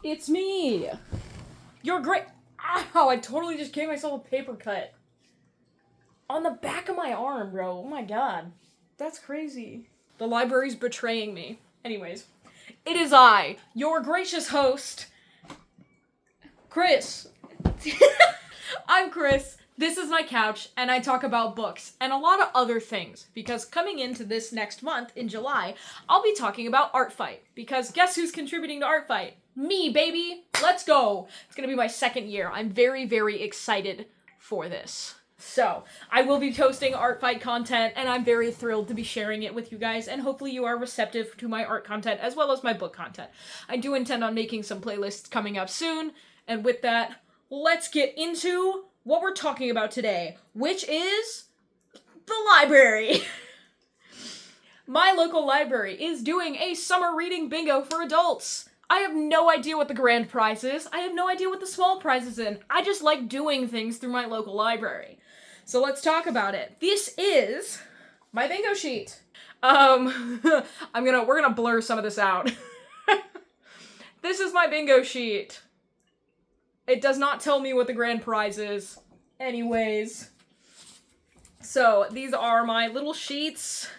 It's me! You're great. Ow, I totally just gave myself a paper cut. On the back of my arm, bro. Oh my god. That's crazy. The library's betraying me. Anyways, it is I, your gracious host, Chris. I'm Chris. This is my couch, and I talk about books and a lot of other things, because coming into this next month, in July, I'll be talking about Art Fight, because guess who's contributing to Art Fight? Me, baby! Let's go! It's gonna be my second year. I'm very, very excited for this. So, I will be posting Art Fight content, and I'm very thrilled to be sharing it with you guys, and hopefully you are receptive to my art content as well as my book content. I do intend on making some playlists coming up soon, and with that, let's get into what we're talking about today, which is the library. My local library is doing a summer reading bingo for adults. I have no idea what the grand prize is. I have no idea what the small prize is in. I just like doing things through my local library. So let's talk about it. This is my bingo sheet. We're gonna blur some of this out. This is my bingo sheet. It does not tell me what the grand prize is. Anyways. So, these are my little sheets.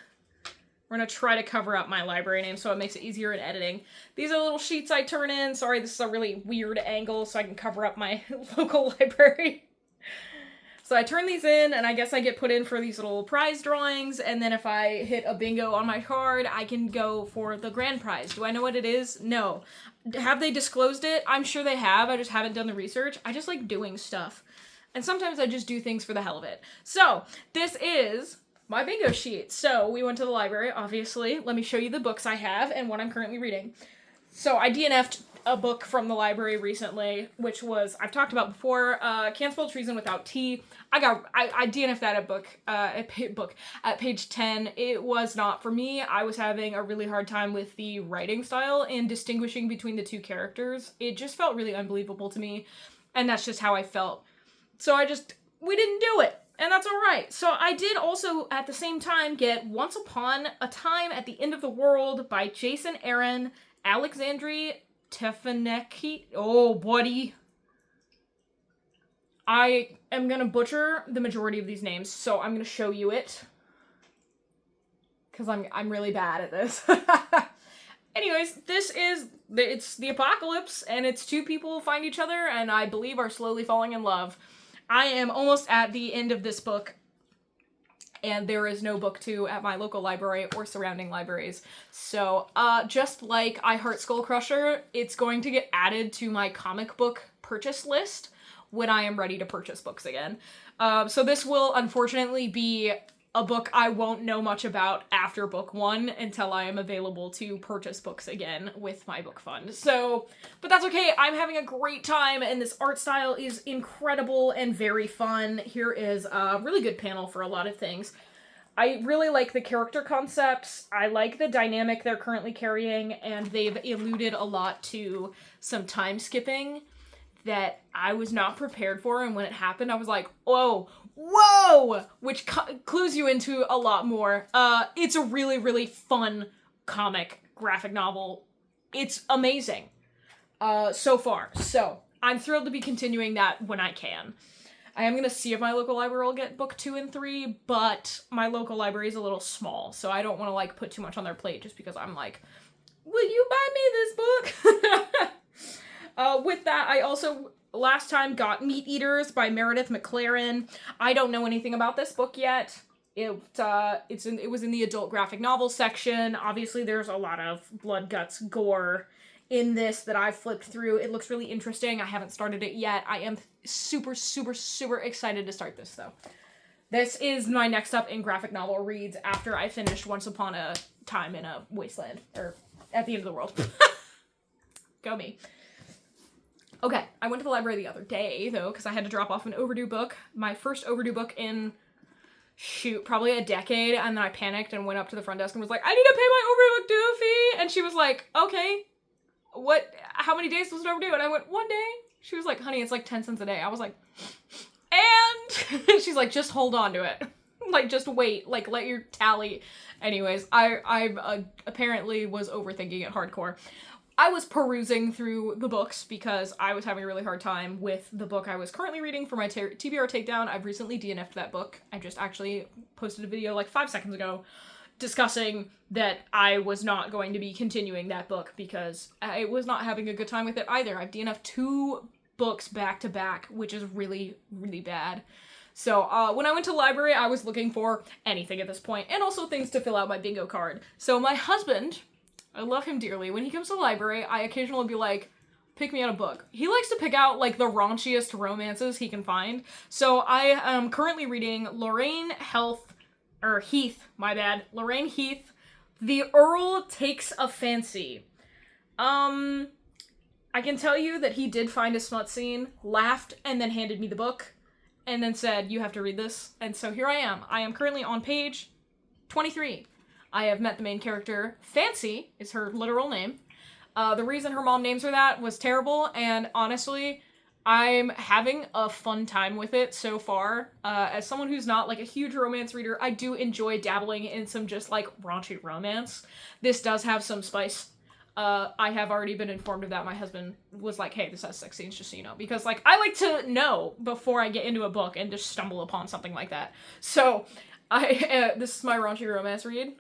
We're gonna try to cover up my library name so it makes it easier in editing. These are little sheets I turn in. Sorry, this is a really weird angle so I can cover up my local library. So I turn these in, and I guess I get put in for these little prize drawings, and then if I hit a bingo on my card, I can go for the grand prize. Do I know what it is? No. Have they disclosed it? I'm sure they have. I just haven't done the research. I just like doing stuff. And sometimes I just do things for the hell of it. So, this is my bingo sheet. So, we went to the library, obviously. Let me show you the books I have and what I'm currently reading. So, I DNF'd a book from the library recently, which was, I've talked about before, Can't Spell Treason Without T. I DNF'd that at page 10. It was not for me. I was having a really hard time with the writing style and distinguishing between the two characters. It just felt really unbelievable to me, and that's just how I felt. So we didn't do it, and that's alright. So I did also, at the same time, get Once Upon a Time at the End of the World by Jason Aaron, Alexandre Stefanecki. Oh, buddy. I am gonna butcher the majority of these names, so I'm gonna show you it. Because I'm really bad at this. Anyways, it's the apocalypse, and it's two people find each other, and I believe are slowly falling in love. I am almost at the end of this book, and there is no book 2 at my local library or surrounding libraries. So, just like I Heart Skull Crusher, it's going to get added to my comic book purchase list when I am ready to purchase books again. So this will unfortunately be a book I won't know much about after book 1 until I am available to purchase books again with my book fund. So, but that's okay. I'm having a great time, and this art style is incredible and very fun. Here is a really good panel for a lot of things. I really like the character concepts. I like the dynamic they're currently carrying, and they've alluded a lot to some time skipping that I was not prepared for, and when it happened, I was like, whoa, which clues you into a lot more. It's a really, really fun comic graphic novel. It's amazing, so far. So, I'm thrilled to be continuing that when I can. I am gonna see if my local library will get book 2 and 3, but my local library is a little small, so I don't want to, put too much on their plate just because I'm like, will you buy me this book? With that, I also last time got Meat Eaters by Meredith McLaren. I don't know anything about this book yet. It was in the adult graphic novel section. Obviously, there's a lot of blood, guts, gore in this that I've flipped through. It looks really interesting. I haven't started it yet. I am super, super, super excited to start this, though. This is my next up in graphic novel reads after I finished Once Upon a Time in a Wasteland, or At the End of the World. Go me. Okay, I went to the library the other day, though, because I had to drop off an overdue book. My first overdue book in, probably a decade, and then I panicked and went up to the front desk and was like, I need to pay my overdue due fee! And she was like, okay, how many days was it overdue? And I went, 1 day. She was like, honey, it's 10 cents a day. I was like, and she's like, just hold on to it. Just wait, let your tally. Anyways, I apparently was overthinking it hardcore. I was perusing through the books because I was having a really hard time with the book I was currently reading for my TBR takedown. I've recently DNF'd that book. I just actually posted a video like 5 seconds ago discussing that I was not going to be continuing that book because I was not having a good time with it either. I've DNF'd 2 books back to back, which is really, really bad. So when I went to the library, I was looking for anything at this point, and also things to fill out my bingo card. So my husband, I love him dearly, when he comes to the library, I occasionally be like, pick me out a book. He likes to pick out, like, the raunchiest romances he can find. So I am currently reading Lorraine Heath, The Earl Takes a Fancy. I can tell you that he did find a smut scene, laughed, and then handed me the book, and then said, you have to read this. And so here I am. I am currently on page 23. I have met the main character. Fancy is her literal name. The reason her mom names her that was terrible, and honestly, I'm having a fun time with it so far. As someone who's not, like, a huge romance reader, I do enjoy dabbling in some just, like, raunchy romance. This does have some spice. I have already been informed of that. My husband was like, hey, this has sex scenes, just so you know. Because, like, I like to know before I get into a book and just stumble upon something like that. So, this is my raunchy romance read.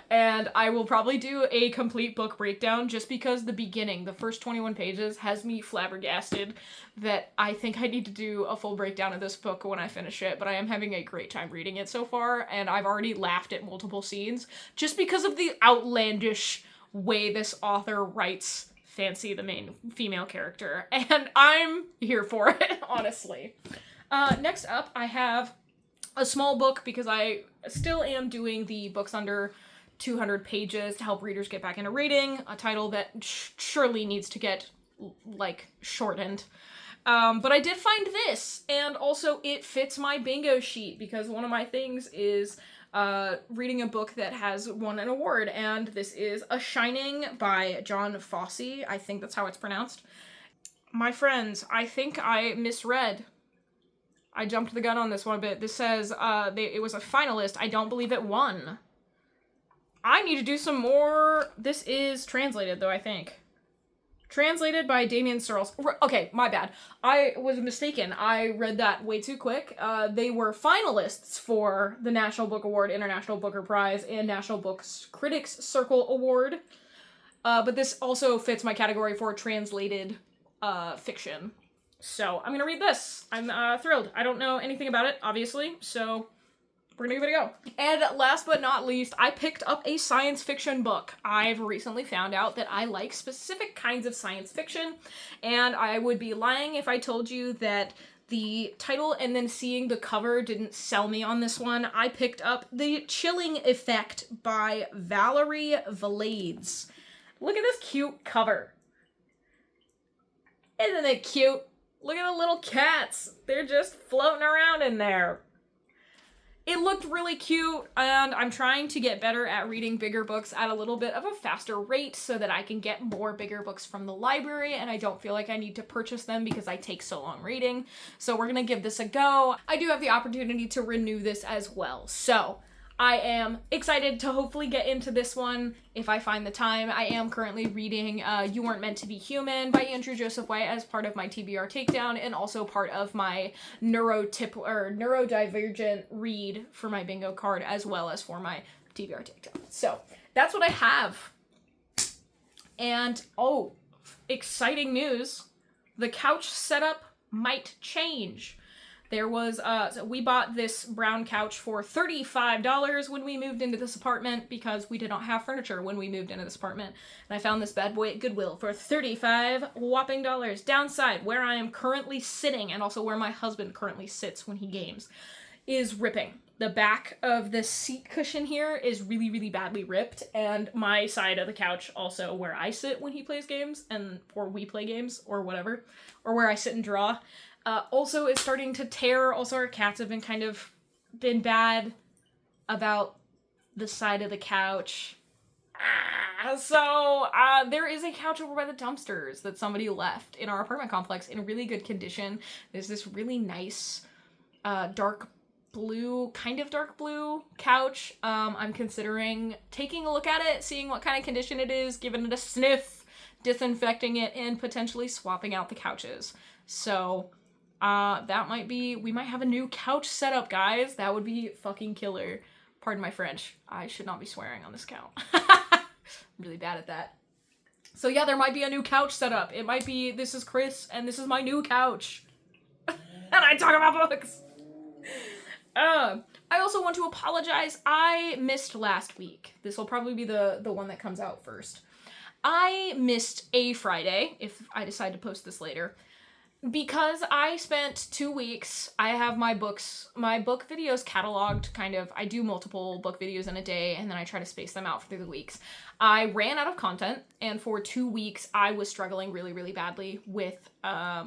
And I will probably do a complete book breakdown just because the beginning, the first 21 pages, has me flabbergasted that I think I need to do a full breakdown of this book when I finish it, but I am having a great time reading it so far, and I've already laughed at multiple scenes just because of the outlandish way this author writes Fancy, the main female character, and I'm here for it, honestly. Next up, I have a small book because I still am doing the books under 200 pages to help readers get back into reading, a title that surely needs to get, like, shortened. But I did find this, and also it fits my bingo sheet, because one of my things is reading a book that has won an award, and this is A Shining by John Fosse. I think that's how it's pronounced. My friends, I think I misread. I jumped the gun on this one a bit. This says it was a finalist. I don't believe it won. I need to do some more. This is translated, though, I think. Translated by Damien Searles. Okay, my bad. I was mistaken. I read that way too quick. They were finalists for the National Book Award, International Booker Prize, and National Books Critics Circle Award. But this also fits my category for translated fiction. So I'm gonna read this. I'm thrilled. I don't know anything about it, obviously, so we're gonna give it a go. And last but not least, I picked up a science fiction book. I've recently found out that I like specific kinds of science fiction, and I would be lying if I told you that the title and then seeing the cover didn't sell me on this one. I picked up The Chilling Effect by Valerie Valades. Look at this cute cover. Isn't it cute? Look at the little cats. They're just floating around in there. It looked really cute, and I'm trying to get better at reading bigger books at a little bit of a faster rate so that I can get more bigger books from the library, and I don't feel like I need to purchase them because I take so long reading. So we're gonna give this a go. I do have the opportunity to renew this as well. So I am excited to hopefully get into this one if I find the time. I am currently reading You Weren't Meant to Be Human by Andrew Joseph White as part of my TBR takedown, and also part of my neurodivergent read for my bingo card, as well as for my TBR takedown. So that's what I have. And oh, exciting news. The couch setup might change. There was, so we bought this brown couch for $35 when we moved into this apartment because we did not have furniture when we moved into this apartment. And I found this bad boy at Goodwill for $35 whopping dollars. Downside, where I am currently sitting, and also where my husband currently sits when he games, is ripping. The back of the seat cushion here is really, really badly ripped, and my side of the couch, also where I sit when he plays games, or we play games, or whatever, or where I sit and draw, also is starting to tear. Also, our cats have been bad about the side of the couch. So there is a couch over by the dumpsters that somebody left in our apartment complex in really good condition. There's this really nice dark blue, kind of dark blue couch. I'm considering taking a look at it, seeing what kind of condition it is, giving it a sniff, disinfecting it, and potentially swapping out the couches. So, that might be, we might have a new couch setup, guys. That would be fucking killer. Pardon my French. I should not be swearing on this count. I'm really bad at that. So yeah, there might be a new couch setup. It might be, this is Chris, and this is my new couch. And I talk about books. I also want to apologize. I missed last week. This will probably be the one that comes out first. I missed a Friday, if I decide to post this later, because I spent 2 weeks, I have my book videos cataloged, kind of. I do multiple book videos in a day, and then I try to space them out through the weeks. I ran out of content, and for 2 weeks, I was struggling really, really badly with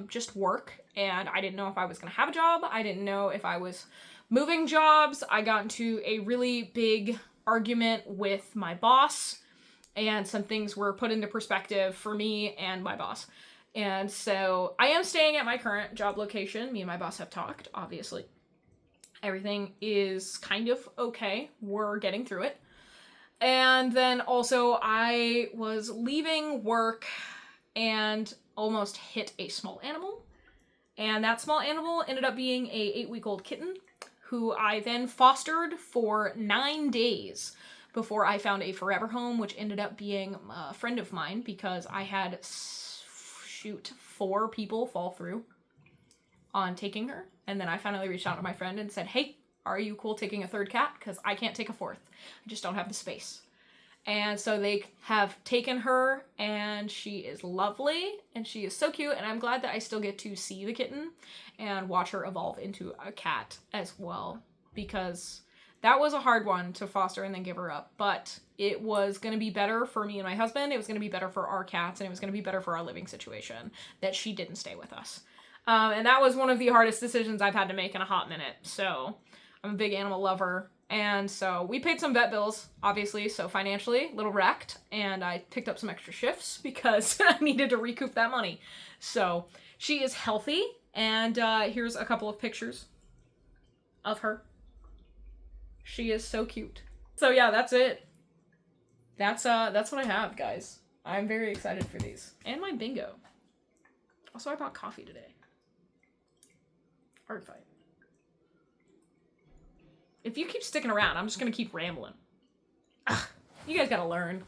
just work, and I didn't know if I was going to have a job. I didn't know if I was moving jobs. I got into a really big argument with my boss, and some things were put into perspective for me and my boss. And so I am staying at my current job location. Me and my boss have talked, obviously. Everything is kind of okay. We're getting through it. And then also I was leaving work and almost hit a small animal. And that small animal ended up being a 8-week-old kitten who I then fostered for 9 days before I found a forever home, which ended up being a friend of mine because I had 4 people fall through on taking her. And then I finally reached out to my friend and said, hey, are you cool taking a 3rd cat? Because I can't take a 4th. I just don't have the space. And so they have taken her, and she is lovely, and she is so cute, and I'm glad that I still get to see the kitten and watch her evolve into a cat as well, because that was a hard one to foster and then give her up, but it was going to be better for me and my husband, it was going to be better for our cats, and it was going to be better for our living situation that she didn't stay with us. And that was one of the hardest decisions I've had to make in a hot minute, so I'm a big animal lover. And so we paid some vet bills, obviously, so financially, a little wrecked, and I picked up some extra shifts because I needed to recoup that money. So she is healthy, and here's a couple of pictures of her. She is so cute. So yeah, that's it. That's what I have, guys. I'm very excited for these. And my bingo. Also, I bought coffee today. Art fight. If you keep sticking around, I'm just gonna keep rambling. Ugh, you guys gotta learn.